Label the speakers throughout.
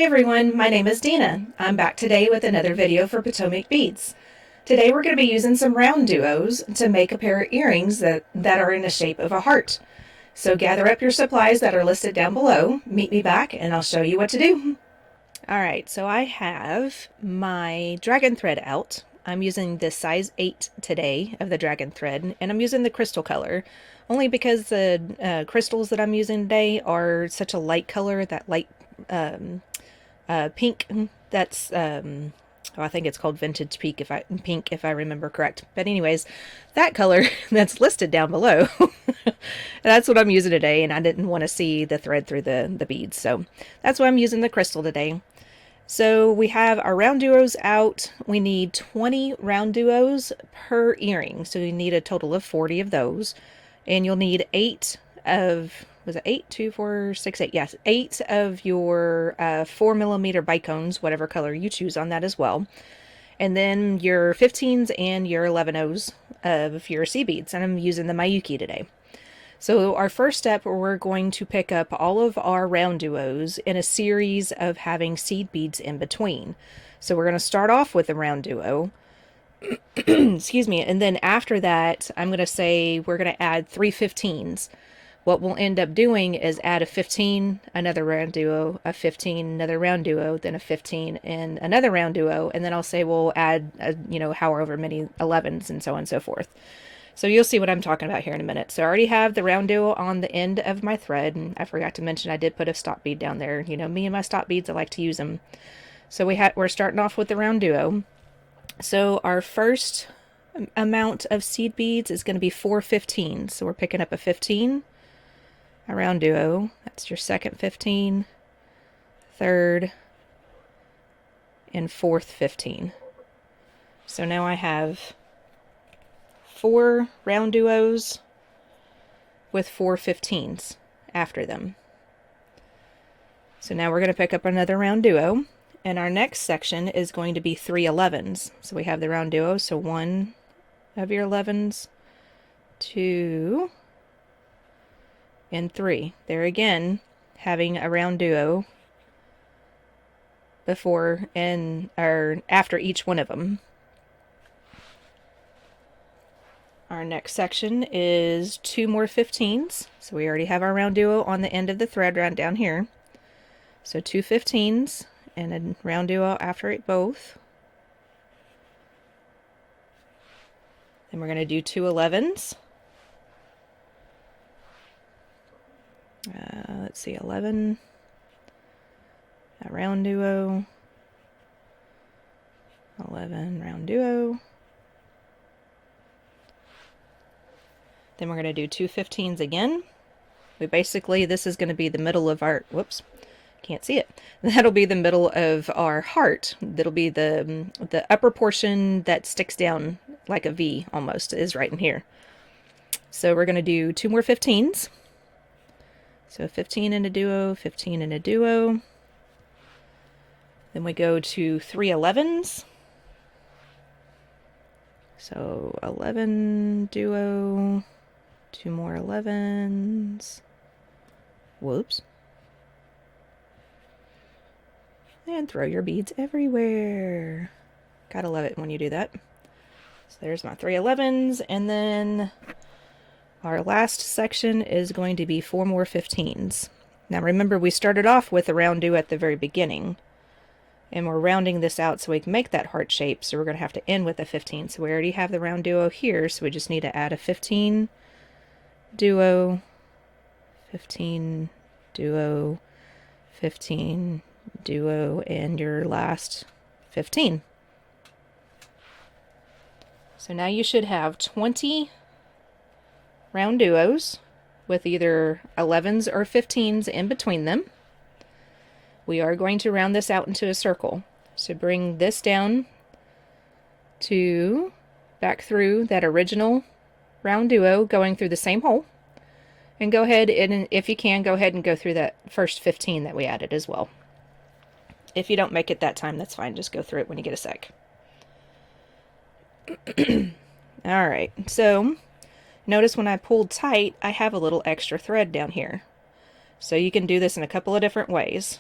Speaker 1: everyone, my name is Dina. I'm back today with another video for PotomacBeads. Today we're going to be using some round duos to make a pair of earrings that are in the shape of a heart. So gather up your supplies that are listed down below, meet me back, and I'll show you what to do. Alright, so I have my dragon thread out. I'm using the size 8 today of the dragon thread, and I'm using the crystal color, only because the crystals that I'm using today are such a light color, that light pink. That's I think it's called vintage pink if I remember correct. But anyways, that color that's listed down below, that's what I'm using today, and I didn't want to see the thread through the beads, so that's why I'm using the crystal today. So we have our round duos out. We need 20 round duos per earring, so you need a total of 40 of those, and you'll need 8 of, was it 8? 2, 4, 6, 8. Yes, 8 of your 4mm bicones, whatever color you choose on that as well. And then your 15s and your 11/0s of your sea beads. And I'm using the Miyuki today. So our first step, we're going to pick up all of our round duos in a series of having seed beads in between. So we're going to start off with the round duo. Excuse me. And then after that, I'm going to say we're going to add 3 15s. What we'll end up doing is add a 15, another round duo, a 15, another round duo, then a 15, and another round duo, and then I'll say we'll add, however many 11s and so on and so forth. So you'll see what I'm talking about here in a minute. So I already have the round duo on the end of my thread, and I forgot to mention I did put a stop bead down there. You know, me and my stop beads, I like to use them. So we're starting off with the round duo. So our first amount of seed beads is going to be 4 15s. So we're picking up a 15, a round duo, that's your second 15, third, and fourth 15. So now I have 4 round duos with 4 15s after them. So now we're going to pick up another round duo, and our next section is going to be 3 11s. So we have the round duo, so 1 of your 11s, 2, and 3. There again, having a round duo before or after each one of them. Our next section is 2 more 15s. So we already have our round duo on the end of the thread right down here. So 2 15s and a round duo after it both. Then we're going to do 2 11s. Let's see, 11, a round duo, 11, round duo. Then we're going to do 2 15s again. This is going to be the middle of our, whoops, can't see it. That'll be the middle of our heart. That'll be the upper portion that sticks down like a V almost, is right in here. So we're going to do 2 more 15s. So 15 in a duo, 15 in a duo. Then we go to 3 11s. So 11 duo, 2 more 11s. Whoops. And throw your beads everywhere. Gotta love it when you do that. So there's my 3 11s, and then our last section is going to be 4 more 15s. Now remember, we started off with a round duo at the very beginning, and we're rounding this out so we can make that heart shape, so we're going to have to end with a 15. So we already have the round duo here, so we just need to add a 15 duo, 15 duo, 15 duo, and your last 15. So now you should have 20 round duos with either 11s or 15s in between them. We are going to round this out into a circle. So bring this down to back through that original round duo going through the same hole, and go ahead and, if you can, go ahead and go through that first 15 that we added as well. If you don't make it that time, that's fine. Just go through it when you get a sec. Alright, so notice when I pulled tight, I have a little extra thread down here. So you can do this in a couple of different ways.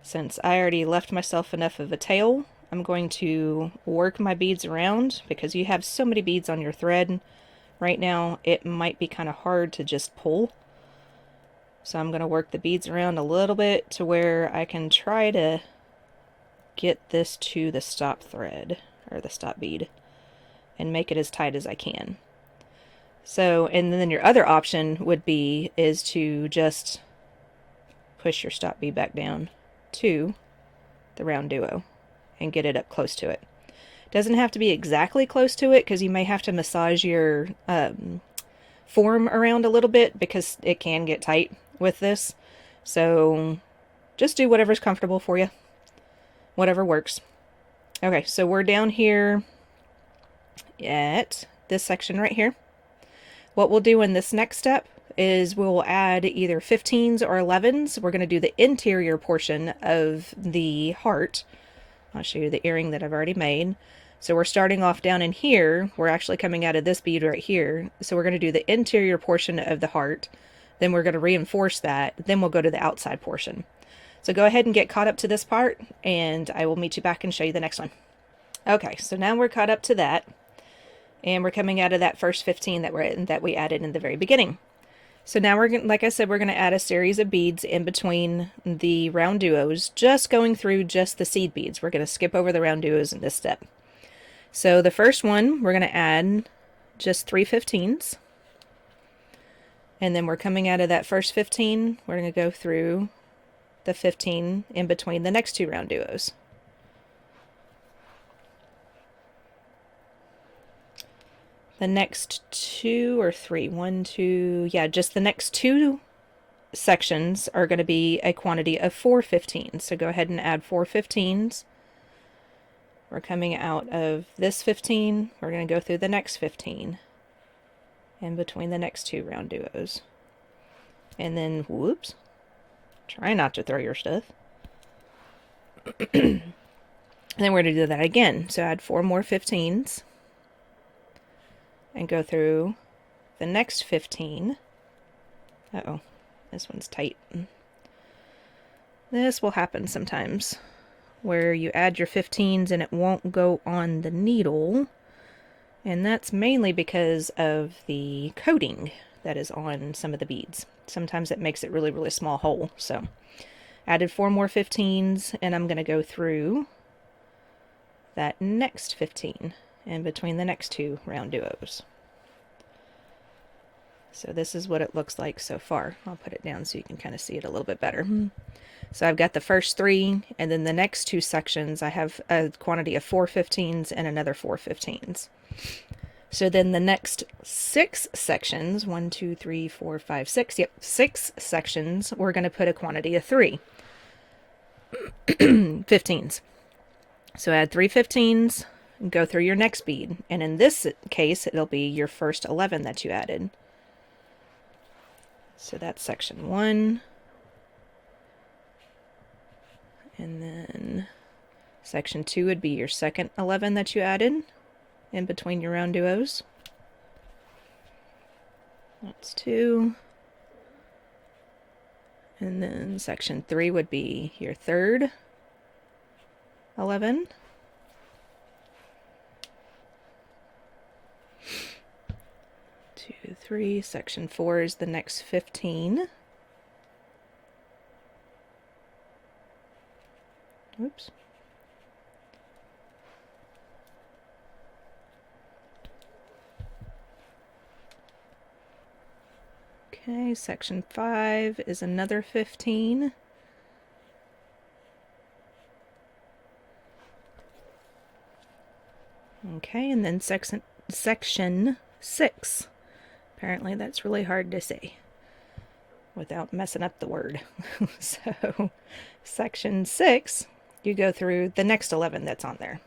Speaker 1: Since I already left myself enough of a tail, I'm going to work my beads around, because you have so many beads on your thread right now, it might be kind of hard to just pull. So I'm going to work the beads around a little bit to where I can try to get this to the stop thread, or the stop bead, and make it as tight as I can. So, and then your other option would be is to just push your stop bead back down to the round duo and get it up close to it. Doesn't have to be exactly close to it, because you may have to massage your form around a little bit, because it can get tight with this. So just do whatever's comfortable for you, whatever works. Okay, so we're down here at this section right here. What we'll do in this next step is we'll add either 15s or 11s. We're going to do the interior portion of the heart. I'll show you the earring that I've already made. So we're starting off down in here. We're actually coming out of this bead right here. So we're going to do the interior portion of the heart. Then we're going to reinforce that. Then we'll go to the outside portion. So go ahead and get caught up to this part, and I will meet you back and show you the next one. Okay, so now we're caught up to that. And we're coming out of that first 15 that we added in the very beginning. So now we're going, like I said, we're going to add a series of beads in between the round duos, just going through just the seed beads. We're going to skip over the round duos in this step. So the first one, we're going to add just 3 15s. And then we're coming out of that first 15, we're going to go through the 15 in between the next 2 round duos. The next 2 or 3, 1, 2, yeah, just the next 2 sections are going to be a quantity of 4 15s. So go ahead and add 4 15s. We're coming out of this 15, we're going to go through the next 15 in between the next 2 round duos. And then, whoops, try not to throw your stuff. And then we're going to do that again. So add 4 more 15s and go through the next 15. Uh-oh, this one's tight. This will happen sometimes, where you add your 15s and it won't go on the needle, and that's mainly because of the coating that is on some of the beads. Sometimes it makes it really, really small hole. So added 4 more 15s, and I'm going to go through that next 15 in between the next 2 round duos. So this is what it looks like so far. I'll put it down so you can kind of see it a little bit better. So I've got the first 3, and then the next 2 sections I have a quantity of 4 15s and another 4 15s. So then the next 6 sections, 1, 2, 3, 4, 5, 6, yep, 6 sections, we're going to put a quantity of 3 15s. So add 3 15s, and go through your next bead, and in this case it'll be your first 11 that you added. So that's section 1. And then section 2 would be your second 11 that you added in between your round duos. That's 2. And then section 3 would be your third 11. Two, 3. Section 4 is the next 15. Oops. Okay, section 5 is another 15. Okay, and then section 6. Apparently that's really hard to say without messing up the word. So section 6, you go through the next 11 that's on there.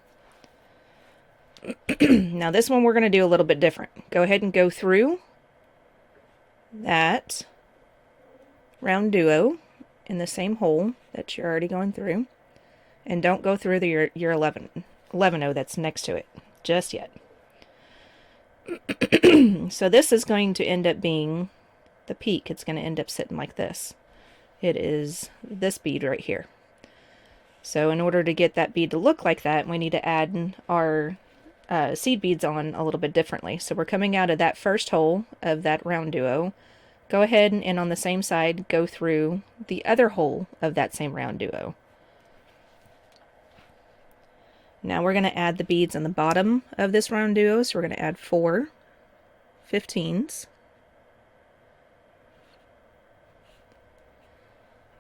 Speaker 1: Now this one we're going to do a little bit different. Go ahead and go through that round duo in the same hole that you're already going through, and don't go through your 11 that's next to it just yet. So this is going to end up being the peak. It's going to end up sitting like this. It is this bead right here. So in order to get that bead to look like that, we need to add our seed beads on a little bit differently. So we're coming out of that first hole of that round duo. Go ahead and on the same side, go through the other hole of that same round duo. Now we're going to add the beads on the bottom of this round duo. So we're going to add 4 15s.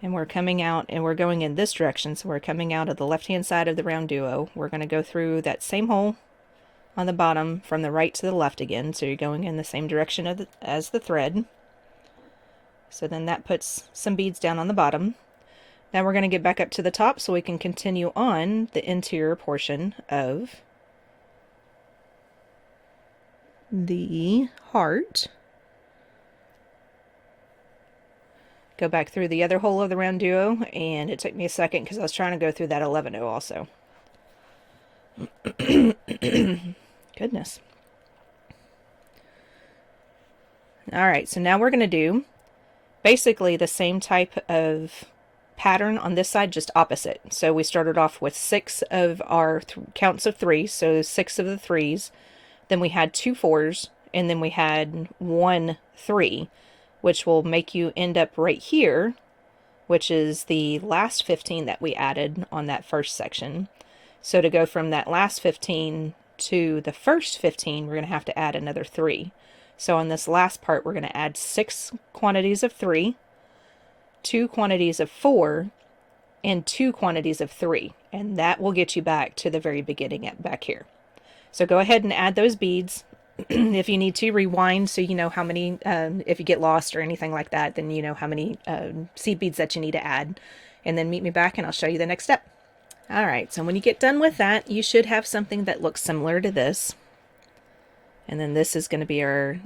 Speaker 1: And we're coming out and we're going in this direction. So we're coming out of the left-hand side of the round duo. We're going to go through that same hole on the bottom from the right to the left again. So you're going in the same direction as the thread. So then that puts some beads down on the bottom. Now we're going to get back up to the top so we can continue on the interior portion of the heart. Go back through the other hole of the round duo, and it took me a second because I was trying to go through that 11-0 also. Goodness. Alright, so now we're going to do basically the same type of pattern on this side, just opposite. So we started off with 6 of our counts of 3, so 6 of the 3s. Then we had 2 4s, and then we had 1 3, which will make you end up right here, which is the last 15 that we added on that first section. So to go from that last 15 to the first 15, we're going to have to add another 3. So on this last part, we're going to add 6 quantities of 3, 2 quantities of 4, and 2 quantities of 3. And that will get you back to the very beginning back here. So go ahead and add those beads. If you need to, rewind so you know how many, if you get lost or anything like that, then you know how many seed beads that you need to add. And then meet me back and I'll show you the next step. Alright, so when you get done with that, you should have something that looks similar to this. And then this is going to be our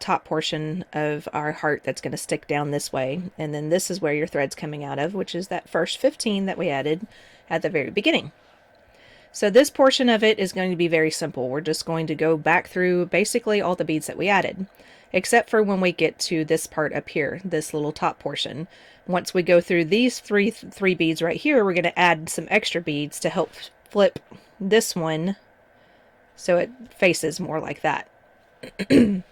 Speaker 1: top portion of our heart that's going to stick down this way. And then this is where your thread's coming out of, which is that first 15 that we added at the very beginning. So this portion of it is going to be very simple. We're just going to go back through basically all the beads that we added, except for when we get to this part up here, this little top portion. Once we go through these three beads right here, we're going to add some extra beads to help flip this one so it faces more like that. And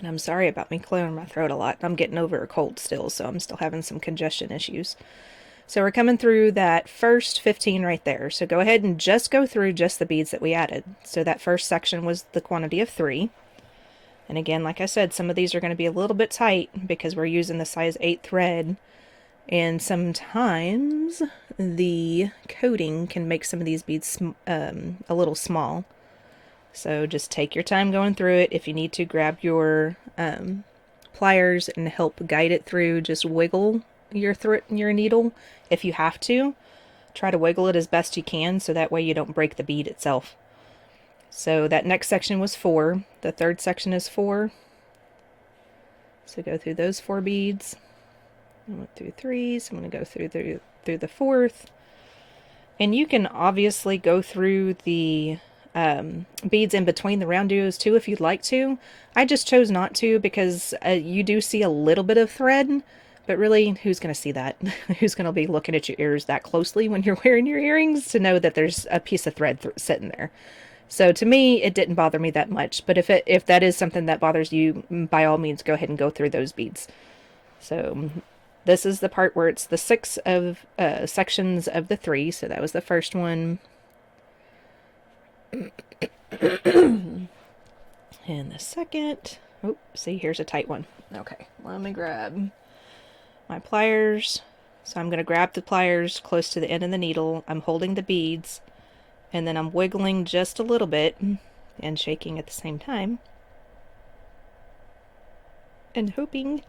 Speaker 1: I'm sorry about me clearing my throat a lot. I'm getting over a cold still, so I'm still having some congestion issues. So we're coming through that first 15 right there. So go ahead and just go through just the beads that we added. So that first section was the quantity of 3. And again, like I said, some of these are going to be a little bit tight because we're using the size 8 thread. And sometimes the coating can make some of these beads a little small. So just take your time going through it. If you need to, grab your pliers and help guide it through. Just wiggle your needle if you have to. Try to wiggle it as best you can so that way you don't break the bead itself. So that next section was 4. The third section is 4. So go through those 4 beads. I went through 3, so I'm going to go through the 4th. And you can obviously go through the beads in between the round duos too if you'd like to. I just chose not to because you do see a little bit of thread, but really, who's going to see that? Who's going to be looking at your ears that closely when you're wearing your earrings to know that there's a piece of thread sitting there? So to me, it didn't bother me that much. But if that is something that bothers you, by all means, go ahead and go through those beads. So this is the part where it's the 6 of sections of the 3. So that was the first one. And the second. Oh, see, here's a tight one. Okay, let me grab my pliers. So I'm going to grab the pliers close to the end of the needle. I'm holding the beads, and then I'm wiggling just a little bit and shaking at the same time. And hoping.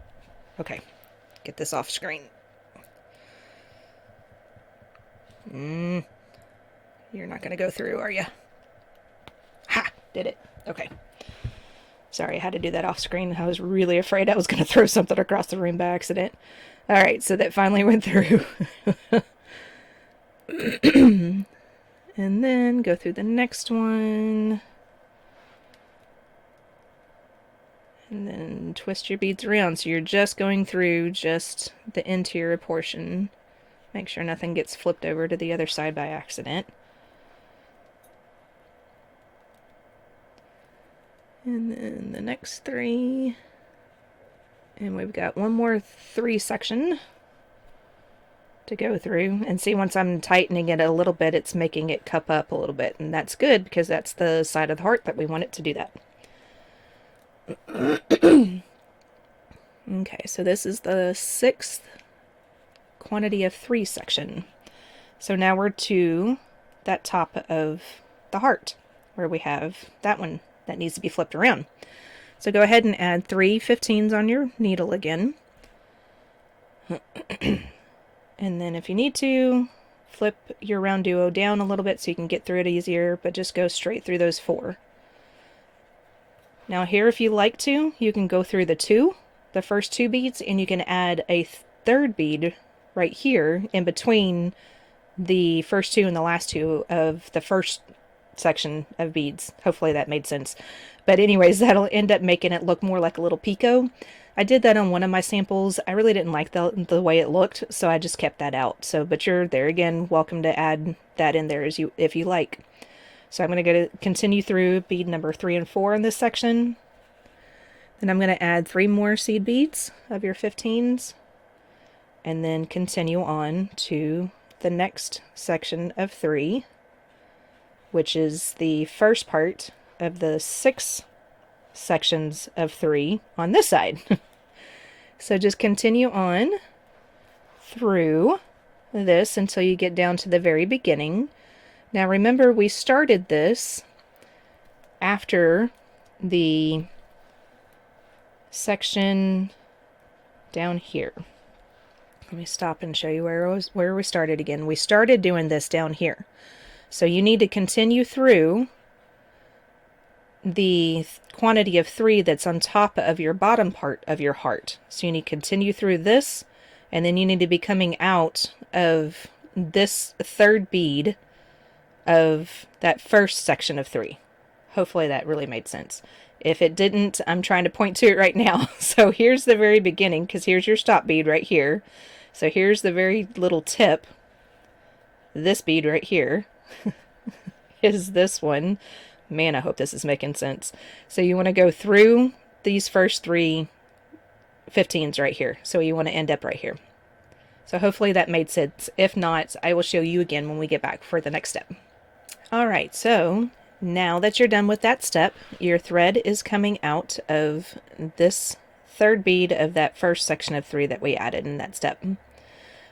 Speaker 1: Okay, get this off screen. You're not going to go through, are you? Ha! Did it. Okay. Sorry, I had to do that off screen. I was really afraid I was going to throw something across the room by accident. Alright, so that finally went through. And then go through the next one. And then twist your beads around. So you're just going through just the interior portion Make sure nothing gets flipped over to the other side by accident. And then the next 3. And we've got one more 3 section to go through. And see, once I'm tightening it a little bit, it's making it cup up a little bit. And that's good because that's the side of the heart that we want it to do that. Okay, so this is the 6th quantity of 3 section. So now we're to that top of the heart where we have that one that needs to be flipped around. So go ahead and add 3 15s on your needle again. And then if you need to, flip your round duo down a little bit so you can get through it easier, but just go straight through those 4. Now here, if you like to, you can go through the first 2 beads, and you can add a 3rd bead right here in between the first 2 and the last 2 of the first section of beads. Hopefully that made sense. But anyways, that'll end up making it look more like a little picot. I did that on one of my samples. I really didn't like the way it looked, so I just kept that out. So, but you're there again, welcome to add that in there if you like. So I'm going to continue through bead number 3 and 4 in this section. Then I'm going to add 3 more seed beads of your 15s, and then continue on to the next section of 3, which is the first part of the 6 sections of 3 on this side. So just continue on through this until you get down to the very beginning. Now remember, we started this after the section down here. Let me stop and show you where we started again. We started doing this down here. So you need to continue through the quantity of 3 that's on top of your bottom part of your heart. So you need to continue through this, and then you need to be coming out of this 3rd bead of that first section of 3. Hopefully that really made sense. If it didn't, I'm trying to point to it right now. So here's the very beginning, because here's your stop bead right here. So here's the very little tip. This bead right here is this one. Man, I hope this is making sense. So you want to go through these first 3 15s right here. So you want to end up right here. So hopefully that made sense. If not, I will show you again when we get back for the next step. Alright, so now that you're done with that step, your thread is coming out of this 3rd bead of that first section of 3 that we added in that step.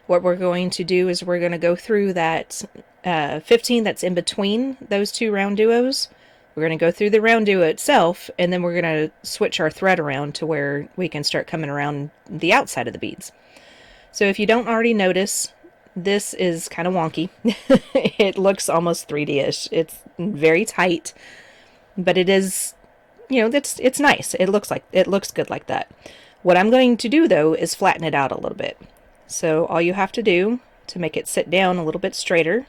Speaker 1: What we're going to do is we're going to go through that 15 that's in between those 2 round duos. We're going to go through the round duo itself, and then we're going to switch our thread around to where we can start coming around the outside of the beads. So if you don't already notice, this is kind of wonky. It looks almost 3D-ish. It's very tight, but it is, it's nice. It looks good like that. What I'm going to do though is flatten it out a little bit. So all you have to do to make it sit down a little bit straighter,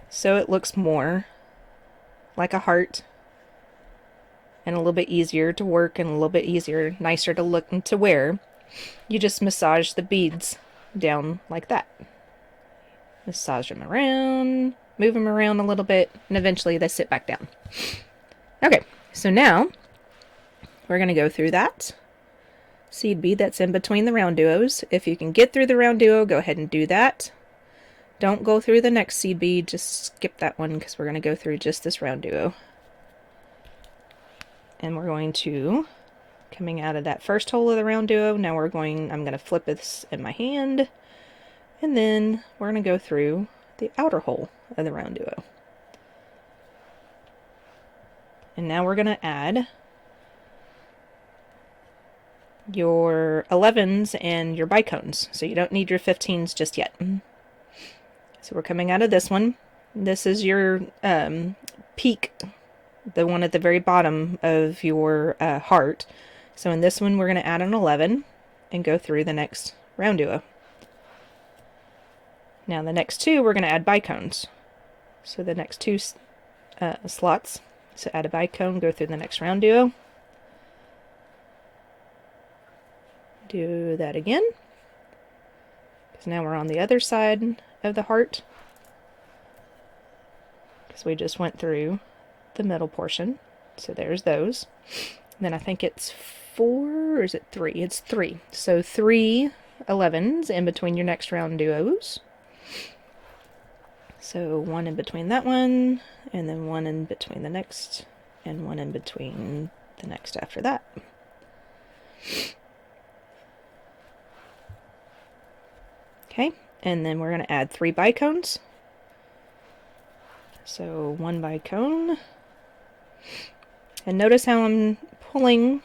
Speaker 1: so it looks more like a heart and a little bit easier to work and a little bit easier, nicer to look and to wear, you just massage the beads down like that. Massage them around, move them around a little bit, and eventually they sit back down. Okay, so now we're going to go through that seed bead that's in between the round duos. If you can get through the round duo, go ahead and do that. Don't go through the next seed bead, just skip that one because we're going to go through just this round duo. And we're going to, coming out of that first hole of the round duo, now I'm going to flip this in my hand, and then we're going to go through the outer hole of the round duo. And now we're going to add your 11s and your bicones, so you don't need your 15s just yet. So we're coming out of this one. This is your peak, the one at the very bottom of your heart. So in this one we're going to add an 11 and go through the next round duo. Now the next 2 we're going to add bicones. So the next 2 slots, so add a bicone, go through the next round duo. Do that again. So now we're on the other side of the heart, because we just went through the middle portion. So there's those. And then I think it's 4, or is it 3? It's 3. So 3 11s in between your next round duos. So 1 in between that one, and then 1 in between the next, and 1 in between the next after that. Okay, and then we're going to add 3 bicones. So 1 bicone. And notice how I'm pulling.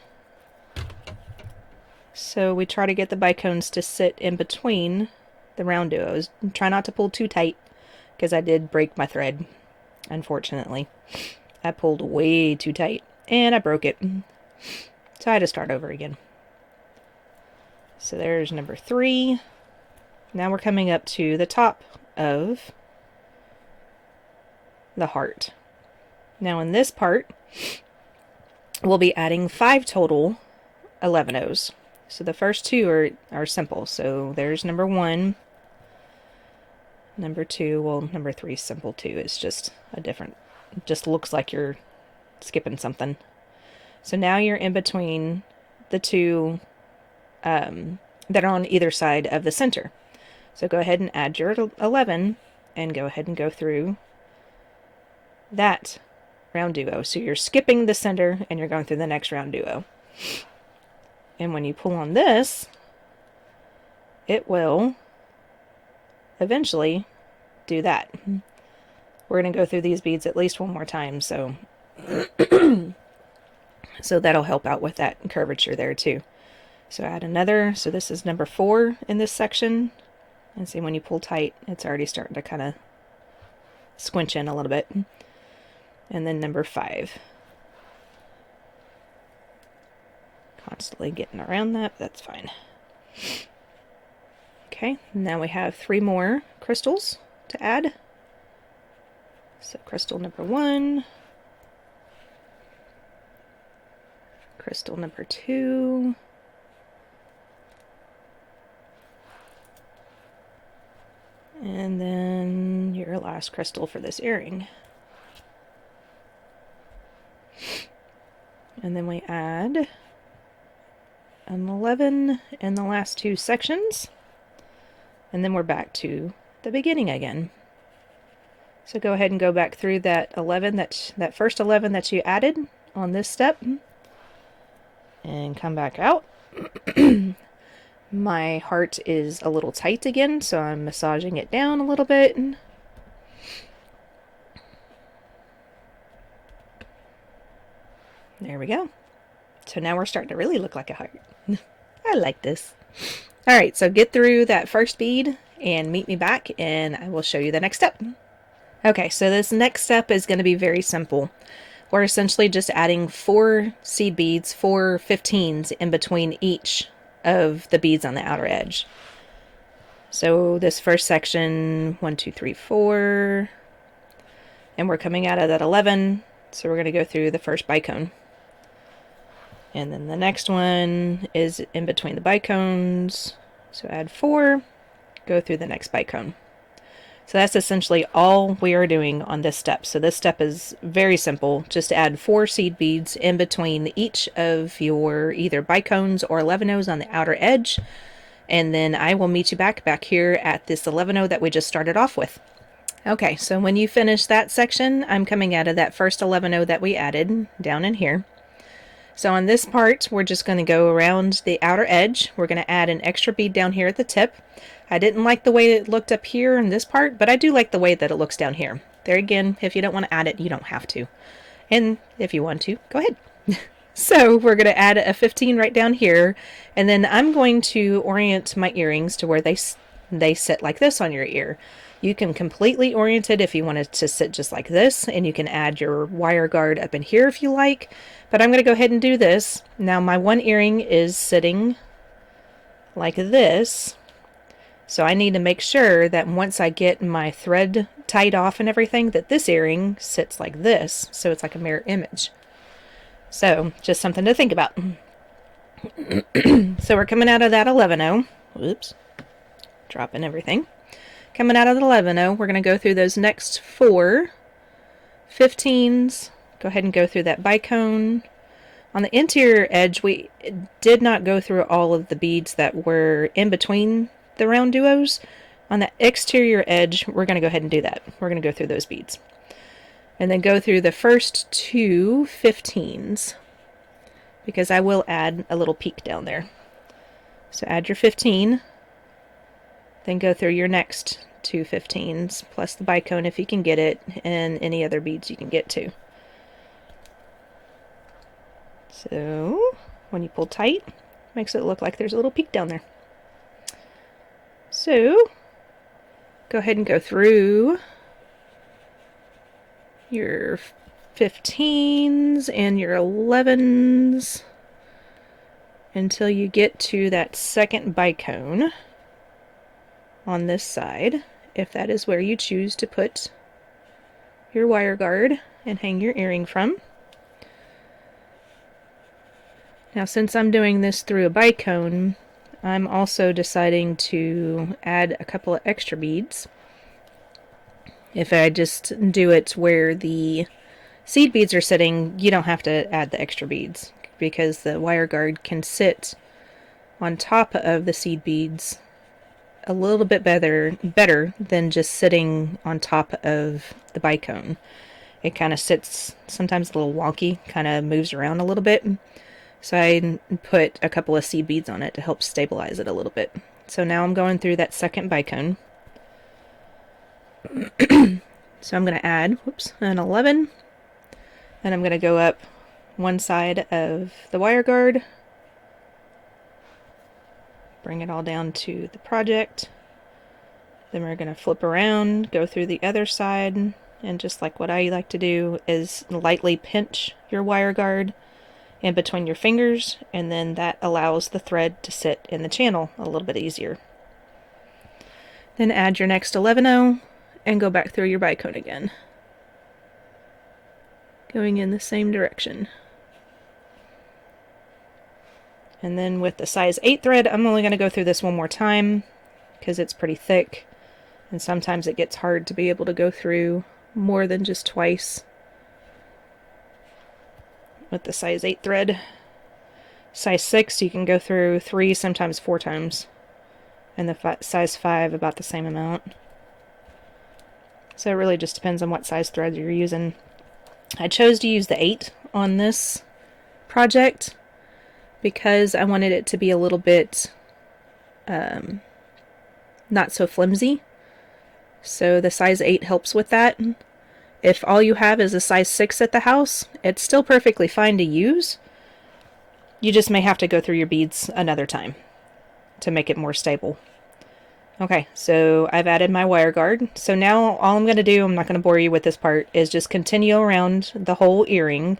Speaker 1: So we try to get the bicones to sit in between the round duos. Try not to pull too tight, because I did break my thread, unfortunately. I pulled way too tight, and I broke it. So I had to start over again. So there's number 3. Now we're coming up to the top of the heart. Now in this part, we'll be adding 5 total 11-Os. So the first 2 are simple. So there's number 1. Number 2, well, number 3 is simple too. It's just a different, it just looks like you're skipping something. So now you're in between the 2 that are on either side of the center. So go ahead and add your 11 and go ahead and go through that round duo. So you're skipping the center and you're going through the next round duo. And when you pull on this, it will eventually do that. We're going to go through these beads at least one more time, so so that'll help out with that curvature there too. So add another. So this is number 4 in this section. And see, when you pull tight, it's already starting to kind of squinch in a little bit. And then number 5. Constantly getting around that, but that's fine. Okay, now we have 3 more crystals to add. So crystal number 1, crystal number 2, and then your last crystal for this earring. And then we add an 11 in the last 2 sections, and then we're back to the beginning again. So go ahead and go back through that 11, that first 11 that you added on this step, and come back out. My heart is a little tight again, so I'm massaging it down a little bit. There we go. So now we're starting to really look like a heart. I like this. All right, so get through that first bead and meet me back, and I will show you the next step. Okay, so this next step is going to be very simple. We're essentially just adding 4 seed beads, 4 15s in between each of the beads on the outer edge. So this first section, 1, 2, 3, 4, and we're coming out of that 11, so we're going to go through the first bicone. And then the next one is in between the bicones, so add 4, go through the next bicone. So that's essentially all we are doing on this step. So this step is very simple. Just add 4 seed beads in between each of your either bicones or 11-Os on the outer edge. And then I will meet you back here at this 11-O that we just started off with. Okay, so when you finish that section, I'm coming out of that first 11-O that we added down in here. So on this part, we're just going to go around the outer edge. We're going to add an extra bead down here at the tip. I didn't like the way it looked up here in this part, but I do like the way that it looks down here. There again, if you don't want to add it, you don't have to. And if you want to, go ahead. So we're going to add a 15 right down here, and then I'm going to orient my earrings to where they sit like this on your ear. You can completely orient it if you want it to sit just like this, and you can add your wire guard up in here if you like, but I'm going to go ahead and do this. Now my one earring is sitting like this, so I need to make sure that once I get my thread tied off and everything, that this earring sits like this, so it's like a mirror image. So just something to think about. So we're coming out of that 11-O. Oops. dropping everything. Coming out of the 11-0, we're going to go through those next 4 15s. Go ahead and go through that bicone. On the interior edge, we did not go through all of the beads that were in between the round duos. On the exterior edge, we're going to go ahead and do that. We're going to go through those beads. And then go through the first 2 15s, because I will add a little peak down there. So add your 15, then go through your next 2 15s, plus the bicone if you can get it, and any other beads you can get to. So when you pull tight, makes it look like there's a little peak down there. So go ahead and go through your 15s and your 11s until you get to that second bicone on this side, if that is where you choose to put your wire guard and hang your earring from. Now, since I'm doing this through a bicone, I'm also deciding to add a couple of extra beads. If I just do it where the seed beads are sitting, you don't have to add the extra beads, because the wire guard can sit on top of the seed beads a little bit better than just sitting on top of the bicone. It kind of sits sometimes a little wonky, kind of moves around a little bit. So I put a couple of seed beads on it to help stabilize it a little bit. So now I'm going through that second bicone. So I'm going to add, an 11. And I'm going to go up one side of the wire guard. Bring it all down to the project. Then we're going to flip around, go through the other side. And just like what I like to do is lightly pinch your wire guard in between your fingers, and then that allows the thread to sit in the channel a little bit easier. Then add your next 11-0 and go back through your bicone again, going in the same direction. And then with the size 8 thread, I'm only going to go through this one more time because it's pretty thick, and sometimes it gets hard to be able to go through more than just twice. With the size 8 thread. Size 6 you can go through 3, sometimes 4 times, and the size 5 about the same amount. So it really just depends on what size thread you're using. I chose to use the 8 on this project because I wanted it to be a little bit not so flimsy, so the size 8 helps with that. If all you have is a size 6 at the house, it's still perfectly fine to use. You just may have to go through your beads another time to make it more stable. Okay, so I've added my wire guard. So now all I'm going to do, I'm not going to bore you with this part, is just continue around the whole earring.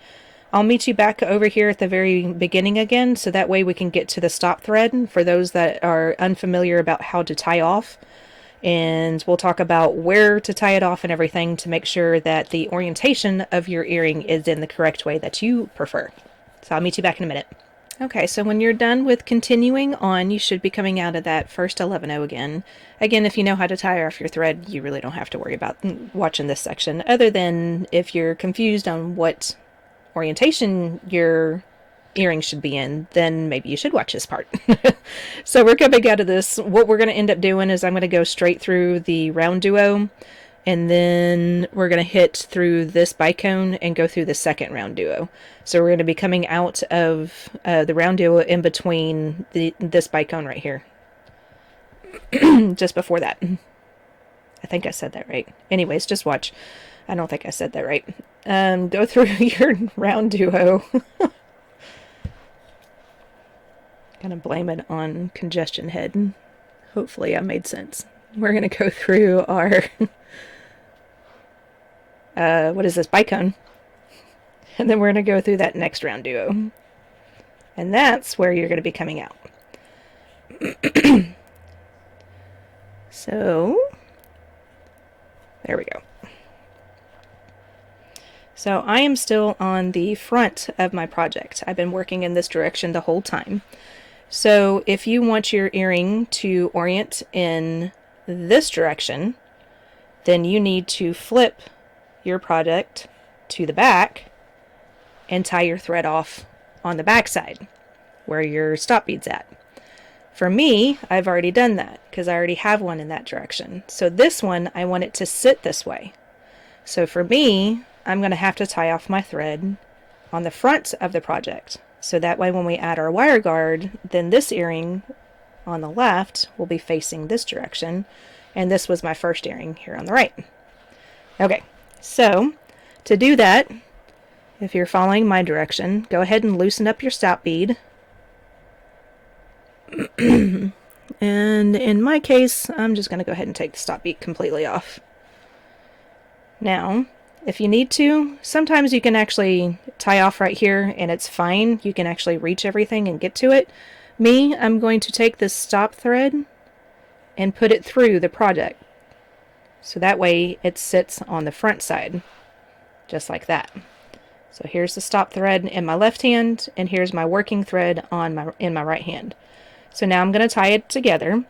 Speaker 1: I'll meet you back over here at the very beginning again, so that way we can get to the stop thread for those that are unfamiliar about how to tie off. And we'll talk about where to tie it off and everything to make sure that the orientation of your earring is in the correct way that you prefer. So I'll meet you back in a minute. Okay, so when you're done with continuing on, you should be coming out of that first 11-0 again. Again, if you know how to tie off your thread, you really don't have to worry about watching this section, other than if you're confused on what orientation your earring should be in, then maybe you should watch this part. So we're coming out of this. What we're going to end up doing is I'm going to go straight through the round duo, and then we're going to hit through this bicone and go through the second round duo. So we're going to be coming out of the round duo in between this bicone right here. Just before that. I think I said that right. Anyways, just watch. I don't think I said that right. Go through your round duo. Gonna blame it on congestion head. Hopefully I made sense. We're gonna go through our what is this, bicone, and then we're gonna go through that next round duo, and that's where you're gonna be coming out. So there we go. So I am still on the front of my project. I've been working in this direction the whole time. So if you want your earring to orient in this direction, then you need to flip your product to the back and tie your thread off on the back side where your stop bead's at. For me, I've already done that because I already have one in that direction. So this one, I want it to sit this way. So for me, I'm going to have to tie off my thread on the front of the project. So that way when we add our wire guard, then this earring on the left will be facing this direction. And this was my first earring here on the right. Okay, so to do that, if you're following my direction, go ahead and loosen up your stop bead. And in my case, I'm just going to go ahead and take the stop bead completely off. Now, if you need to, sometimes you can actually tie off right here and it's fine. You can actually reach everything and get to it. Me, I'm going to take this stop thread and put it through the project. So that way it sits on the front side, just like that. So here's the stop thread in my left hand, and here's my working thread in my right hand. So now I'm going to tie it together.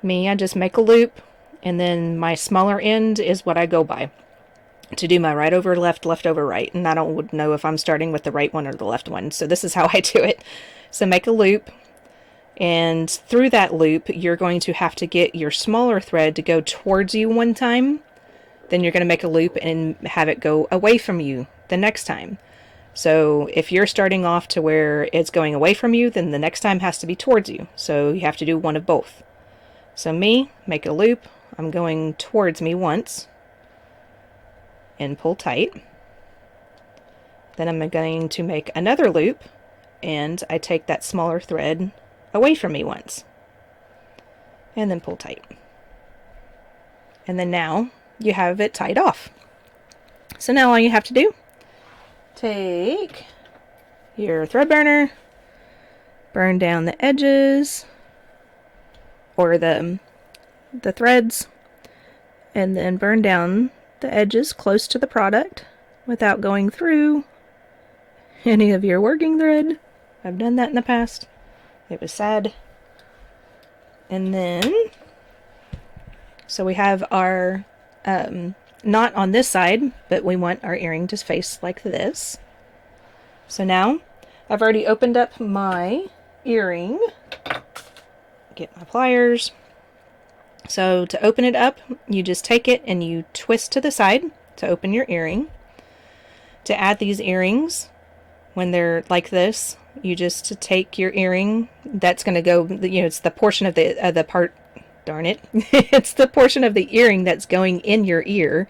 Speaker 1: I just make a loop, and then my smaller end is what I go by to do my right over left, left over right. And I don't know if I'm starting with the right one or the left one. So this is how I do it. So make a loop, and through that loop, you're going to have to get your smaller thread to go towards you one time. Then you're going to make a loop and have it go away from you the next time. So if you're starting off to where it's going away from you, then the next time has to be towards you. So you have to do one of both. So make a loop. I'm going towards me once and pull tight. Then I'm going to make another loop and I take that smaller thread away from me once and then pull tight. And then now you have it tied off. So now all you have to do, take your thread burner, burn down the edges or the threads, and then burn down the edges close to the product without going through any of your working thread. I've done that in the past. It was sad. And then, so we have our knot on this side, but we want our earring to face like this. So now I've already opened up my earring. Get my pliers. So to open it up, you just take it and you twist to the side to open your earring. To add these earrings, when they're like this, you just take your earring. That's going to go, it's the portion of the part, darn it. It's the portion of the earring that's going in your ear.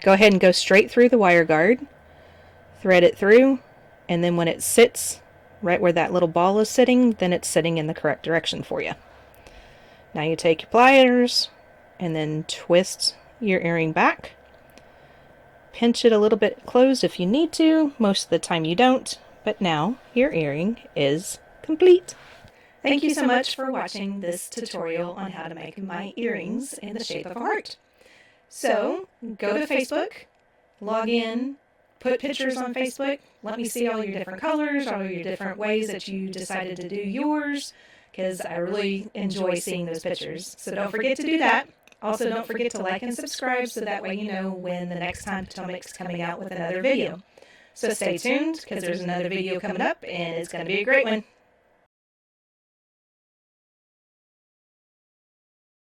Speaker 1: Go ahead and go straight through the wire guard. Thread it through. And then when it sits right where that little ball is sitting, then it's sitting in the correct direction for you. Now you take your pliers and then twist your earring back. Pinch it a little bit closed if you need to. Most of the time you don't. But now your earring is complete. Thank you so much for watching this tutorial on how to make my earrings in the shape of a heart. So go to Facebook, log in, put pictures on Facebook. Let me see all your different colors, all your different ways that you decided to do yours, because I really enjoy seeing those pictures. So don't forget to do that. Also, don't forget to like and subscribe so that way you know when the next time Potomac's coming out with another video. So stay tuned because there's another video coming up and it's going to be a great one.